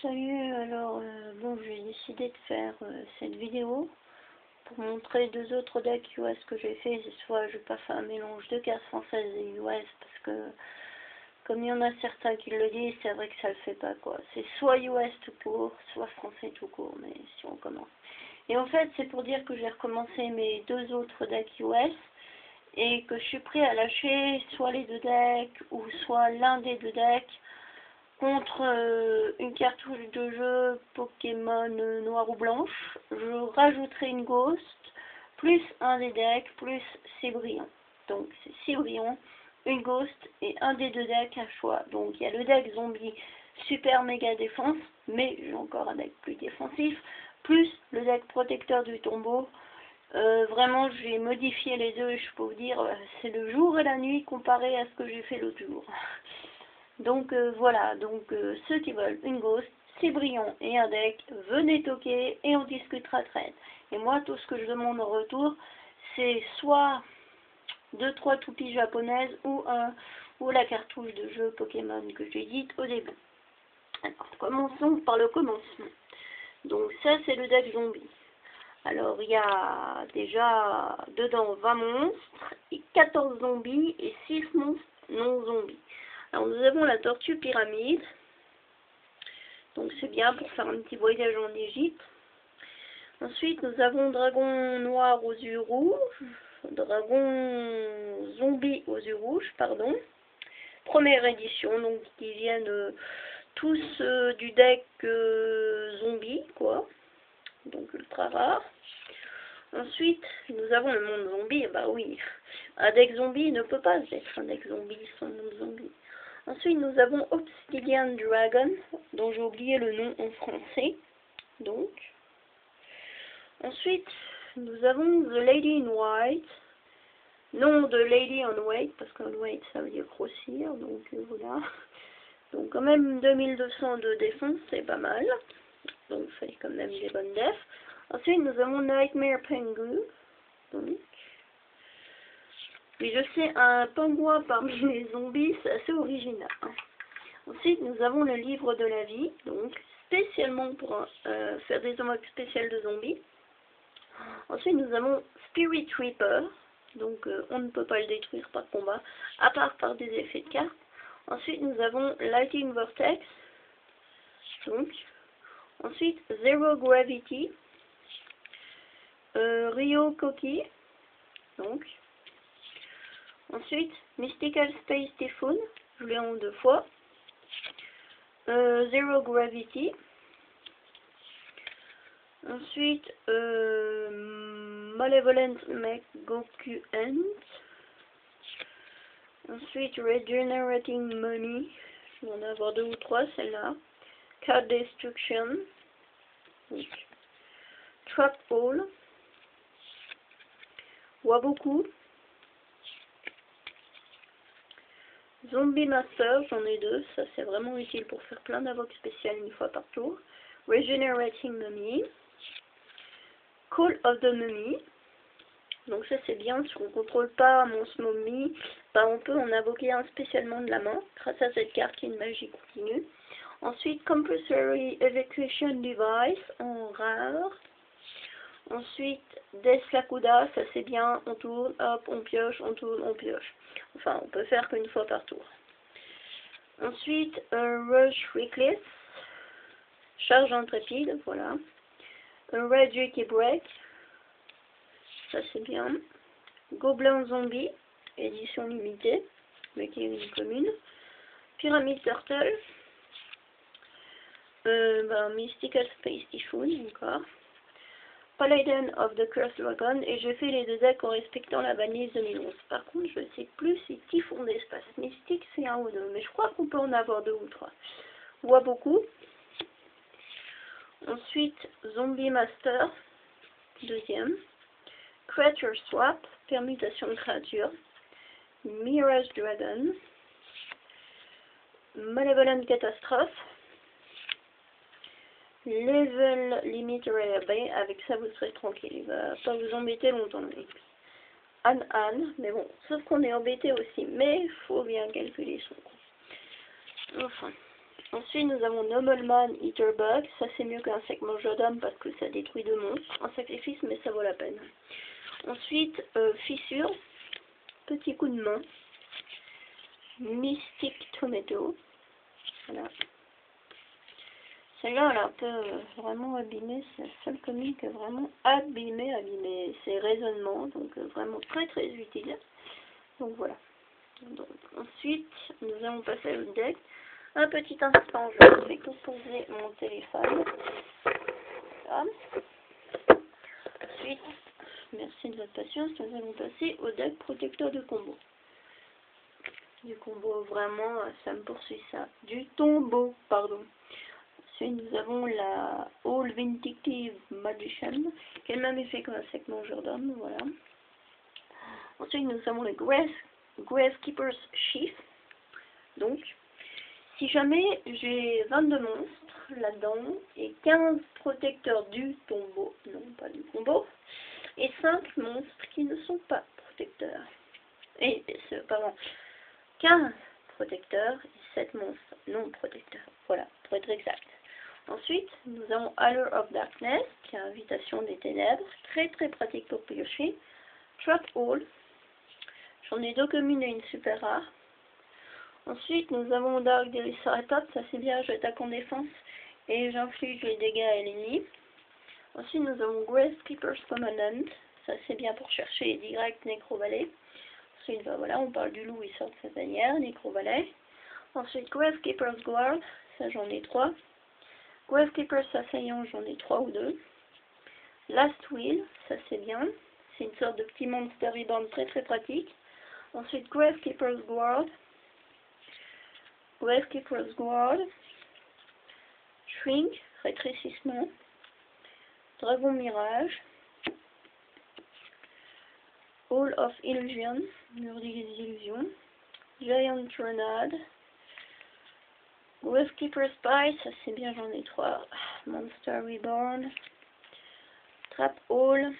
Salut, alors bon, j'ai décidé de faire cette vidéo pour montrer deux autres decks US que j'ai fait. Soit je vais pas faire un mélange de cartes françaises et US parce que comme il y en a certains qui le disent, c'est vrai que ça le fait pas quoi. C'est soit US tout court, soit français tout court, mais si on commence. Et en fait c'est pour dire que j'ai recommencé mes deux autres decks US et que je suis prêt à lâcher soit les deux decks ou soit l'un des deux decks contre une cartouche de jeu Pokémon noire ou blanche. Je rajouterai une Ghost, plus un des decks, plus Cébrion. Donc c'est Cébrion, une Ghost et un des deux decks à choix. Donc il y a le deck zombie super méga défense, mais j'ai encore un deck plus défensif, plus le deck protecteur du tombeau. Vraiment j'ai modifié les deux et je peux vous dire c'est le jour et la nuit comparé à ce que j'ai fait l'autre jour. Donc voilà, donc ceux qui veulent une Ghost, Cébrion et un deck, venez toquer et on discutera trade. Et moi tout ce que je demande en retour, c'est soit 2-3 toupies japonaises ou la cartouche de jeu Pokémon que j'ai dite au début. Alors commençons par le commencement. Donc ça c'est le deck zombie. Alors il y a déjà dedans 20 monstres, et 14 zombies et 6 monstres non zombies. Alors nous avons la tortue pyramide, donc c'est bien pour faire un petit voyage en Égypte. Ensuite nous avons dragon noir aux yeux rouges, dragon zombie aux yeux rouges, pardon. Première édition, donc qui viennent tous du deck zombie, quoi, donc ultra rare. Ensuite, nous avons le monde zombie, bah oui, un deck zombie ne peut pas être un deck zombie sans monde zombie. Ensuite, nous avons Obsidian Dragon, dont j'ai oublié le nom en français, donc. Ensuite, nous avons The Lady in White, nom de Lady on White, parce qu'en White ça veut dire grossir, donc voilà. Donc quand même 2200 de défense, c'est pas mal, donc il fallait quand même des bonnes defs. Ensuite, nous avons Nightmare Pengu, donc. Puis je sais, un pingouin parmi les zombies, c'est assez original. Ensuite, nous avons le livre de la vie, donc spécialement pour faire des unlocks spéciales de zombies. Ensuite, nous avons Spirit Reaper, donc on ne peut pas le détruire par combat, à part par des effets de cartes. Ensuite, nous avons Lightning Vortex, donc. Ensuite, Zero Gravity, Rio Koki, donc. Ensuite, Mystical Space Typhoon, je l'ai en 2 fois. Zero Gravity. Ensuite, Malevolent Goku End. Ensuite, Regenerating Money. Je vais en avoir 2 ou 3, celle-là. Card Destruction. Donc, Trap Hole. Waboku. Zombie Master, j'en ai 2, ça c'est vraiment utile pour faire plein d'invoques spéciales une fois par tour. Regenerating Mummy. Call of the Mummy. Donc ça c'est bien, si on ne contrôle pas Monstre Mummy, bah on peut en invoquer un spécialement de la main, grâce à cette carte qui est une magie continue. Ensuite, Compulsory Evacuation Device en rare. Ensuite, Death Lakuda, ça c'est bien, on tourne, hop, on pioche, on tourne, on pioche. Enfin, on peut faire qu'une fois par tour. Ensuite, Rush Reckless, charge intrépide, voilà. Red Jackie Break, ça c'est bien. Gobelin Zombie, édition limitée, mais qui est une commune. Pyramid Turtle, Mystical Space Typhoon, encore. Paladin of the Cursed Dragon, et j'ai fait les deux decks en respectant la banlise 2011. Par contre, je ne sais plus si Typhon d'espace mystique c'est 1 ou 2, mais je crois qu'on peut en avoir 2 ou 3. Voit beaucoup. Ensuite, Zombie Master, deuxième. Creature Swap, permutation de créatures. Mirage Dragon. Malevolent Catastrophe. Level Limit Rare Bay, avec ça vous serez tranquille, il va pas vous embêter longtemps. Anne, mais bon, sauf qu'on est embêté aussi, mais il faut bien calculer son coût. Enfin, Ensuite, nous avons Nobleman Eaterbug. Ça, c'est mieux qu'un sec mangeur d'homme parce que ça détruit 2 monstres. Un sacrifice, mais ça vaut la peine. Ensuite, Fissure. Petit coup de main. Mystic Tomato. Voilà. Celle-là, elle est un peu vraiment abîmée. C'est la seule commune qui est vraiment abîmée. C'est raisonnement, donc vraiment très très utile. Donc voilà. Donc, ensuite, nous allons passer au deck. Un petit instant, je vais composer mon téléphone. Voilà. Ensuite, merci de votre patience, nous allons passer au deck protecteur de combo. Du combo, vraiment, ça me poursuit ça. Du tombeau, pardon. Ensuite, nous avons la All Vindictive Magician, qui est le même effet qu'un sec mangeur d'homme, voilà. Ensuite, nous avons le Gravekeeper's Sheath. Donc, si jamais j'ai 22 monstres là-dedans et 15 protecteurs du tombeau, non pas du combo, et 5 monstres qui ne sont pas protecteurs. Pardon, 15 protecteurs et 7 monstres non protecteurs. Voilà, pour être exact. Ensuite, nous avons Allure of Darkness, qui est invitation des ténèbres, très très pratique pour piocher. Trap Hole, j'en ai 2 communes et une super rare. Ensuite, nous avons Dark Delicerator, ça c'est bien, j'attaque en défense et j'inflige les dégâts à l'ennemi. Ensuite, nous avons Gravekeeper's Commandant, ça c'est bien pour chercher les directs Nécrovalet. Ensuite, bah voilà, on parle du loup, il sort de sa tanière, Nécrovalet. Ensuite, Gravekeeper's Guard, ça j'en ai 3. Gravekeeper's Assaillant, j'en ai 3 ou 2. Last Will, ça c'est bien, c'est une sorte de petit monster reborn très très pratique. Ensuite, Gravekeeper's Guard. Gravekeeper's Guard, Shrink, rétrécissement, Dragon Mirage, Hall of Illusion, mur des illusions, Giant Renade, Gravekeeper's Spy, ça c'est bien, j'en ai 3, Monster Reborn, Trap Hole,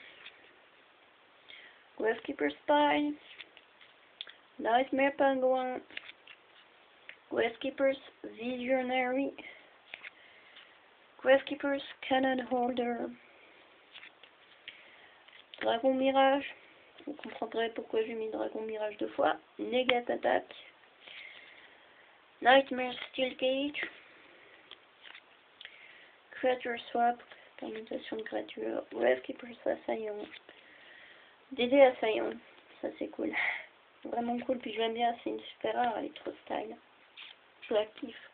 Gravekeeper's Spy, Nightmare Penguin, Gravekeeper's Visionary, Gravekeeper's Cannon Holder, Dragon Mirage, vous comprendrez pourquoi j'ai mis Dragon Mirage 2 fois, Negate Attack, Nightmare Steel Cage, Creature Swap, permutation de créatures, Gravekeeper's Assaillant, DD Assaillant, ça c'est cool, vraiment cool, puis je l'aime bien, c'est une super rare, elle est trop style. Je la kiffe.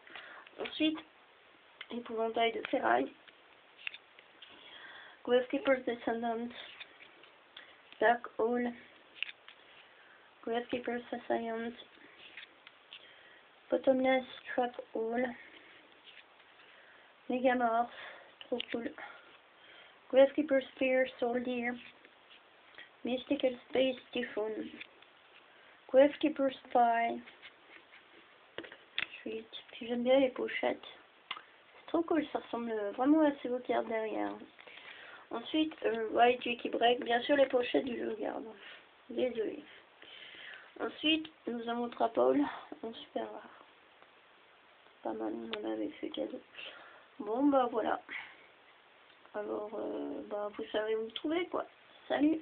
Ensuite, épouvantail de ferraille. Gravekeeper's Descendant. Dark Hole. Gravekeeper's Assaillant. Bottomless Trap Hole. Megamorph. Trop cool. Gravekeeper's Spear Soldier. Mystical Space Typhoon. Gravekeeper's Spy. Puis j'aime bien les pochettes. C'est trop cool, ça ressemble vraiment à ces cartes derrière. Ensuite, White Jackie Break, bien sûr les pochettes du jeu garde. Désolé. Ensuite, nous avons Trap Hole en super rare. Pas mal, on en avait fait cadeau. Bon bah voilà. Alors, bah vous savez où me trouver quoi. Salut!